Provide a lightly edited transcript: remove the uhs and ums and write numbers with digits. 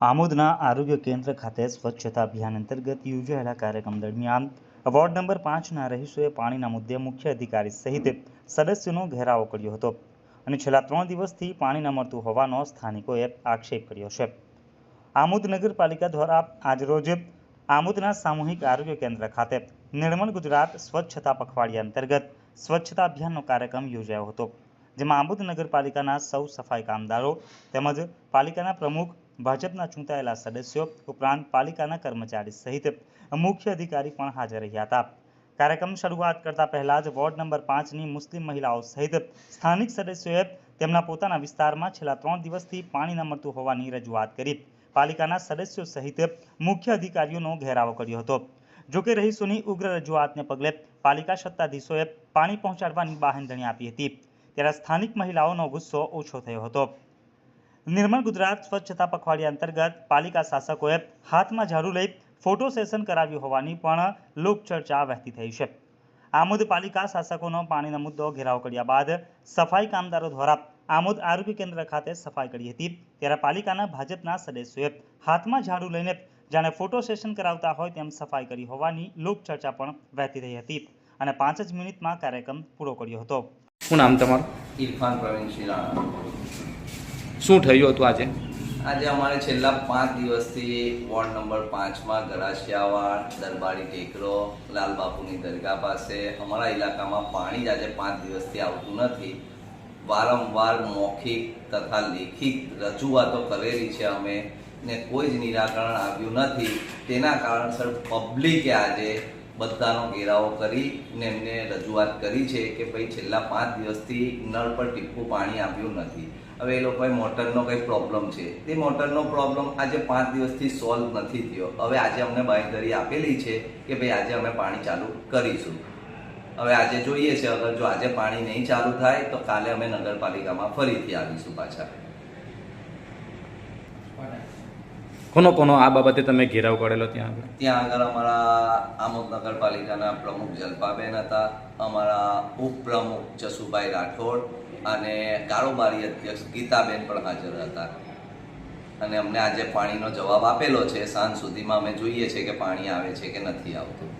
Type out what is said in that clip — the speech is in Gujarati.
આમોદના આરોગ્ય કેન્દ્ર ખાતે સ્વચ્છતા અભિયાન અંતર્ગત યોજાયેલા કાર્યક્રમ દરમિયાન વોર્ડ નંબર 5ના રહીશોએ પાણીના મુદ્દે મુખ્ય અધિકારી સહિત સદસ્યોનો ઘેરાવો કર્યો હતો અને છેલ્લા 3 દિવસથી પાણી ન મળતું હોવાનો સ્થાનિકોએ આક્ષેપ કર્યો છે। આમોદ નગરપાલિકા દ્વારા આજરોજ આમોદના સામૂહિક આરોગ્ય કેન્દ્ર ખાતે નિર્મળ ગુજરાત સ્વચ્છતા પખવાડિયા અંતર્ગત સ્વચ્છતા અભિયાનનો કાર્યક્રમ યોજાયો હતો, જેમાં આમોદ નગરપાલિકાના સૌ સફાઈ કામદારો તેમજ પાલિકાના પ્રમુખ, ભાજપના ચૂંટાયેલા સદસ્યો ઉપરાંત પાલિકાના કર્મચારી સહિત મુખ્ય અધિકારી પણ હાજર રહ્યા હતા। કાર્યક્રમ શરૂઆત કરતા પહેલા જ વોર્ડ નંબર 5ની મુસ્લિમ મહિલાઓ સહિત સ્થાનિક સદસ્યોએ તેમના પોતાના વિસ્તારમાં છેલ્લા 3 દિવસથી પાણી ન મળતું હોવાની રજૂઆત કરી પાલિકાના સદસ્યો સહિત મુખ્ય અધિકારીઓનો ઘેરાવો કર્યો હતો। જોકે રહીશોની ઉગ્ર રજૂઆતને પગલે પાલિકા સત્તાધીશોએ પાણી પહોંચાડવાની બાંહેધરી આપી હતી, ત્યારે સ્થાનિક મહિલાઓનો ગુસ્સો ઓછો થયો હતો। નિર્મળ ગુજરાત સ્વચ્છતા પખવાડિયા અંતર્ગત પાલિકા શાસકોએ હાથમાં ઝાડુ લઈ ફોટો સેશન કરાવ્યું હોવાની પણ લોકચર્ચા વહેતી થઈ છે। આમોદ પાલિકા શાસકોનો પાણીનો મુદ્દો ઘેરાવ કર્યા બાદ સફાઈ કામદારો દ્વારા આમોદ આરોગ્ય કેન્દ્ર ખાતે સફાઈ કરી હતી, ત્યારે પાલિકાના ભાજપના સદસ્યોએ હાથમાં ઝાડુ લઈને જાણે ફોટો સેશન કરાવતા હોય તેમ સફાઈ કરી હોવાની લોકચર્ચા પણ વહેતી થઈ હતી અને 5 જ મિનિટમાં કાર્યક્રમ પૂરો કર્યો હતો। શું નામ તમારું? ઇરફાન પ્રવીણ શિરાણા। શું થયું હતું આજે? આજે અમારે છેલ્લા 5 દિવસથી વોર્ડ નંબર 5માં ગરાસિયાવાડ, દરબારી ટેકરો, લાલબાપુની દરગાહ પાસે અમારા ઇલાકામાં પાણી જ આજે 5 દિવસથી આવતું નથી। વારંવાર મૌખિક તથા લેખિત રજૂઆતો કરેલી છે અમે, ને કોઈ જ નિરાકરણ આવ્યું નથી। તેના કારણસર પબ્લિકે આજે બધાનો ઘેરાવો કરી ને એમને રજૂઆત કરી છે કે ભાઈ છેલ્લા 5 દિવસથી નળ પર ટીપું પાણી આવ્યું નથી। હવે એ લોકોએ મોટરનો કંઈ પ્રોબ્લેમ છે, તે મોટરનો પ્રોબ્લેમ આજે 5 દિવસથી સોલ્વ નથી થયો। હવે આજે અમને બાંહેધરી આપેલી છે કે ભાઈ આજે અમે પાણી ચાલુ કરીશું। હવે આજે જોઈએ છે, અગર જો આજે પાણી નહીં ચાલુ થાય તો કાલે અમે નગરપાલિકામાં ફરીથી આવીશું પાછા। કોનો આ બાબતે તમે ઘેરાવ કરેલો ત્યાં આગળ? ત્યાં આગળ અમારા આમોદ નગરપાલિકાના પ્રમુખ જલપાબેન હતા, અમારા ઉપપ્રમુખ જસુભાઈ રાઠોડ અને કારોબારી અધ્યક્ષ ગીતાબેન પણ હાજર હતા અને અમને આજે પાણીનો જવાબ આપેલો છે। સાંજ સુધીમાં અમે જોઈએ છે કે પાણી આવે છે કે નથી આવતું।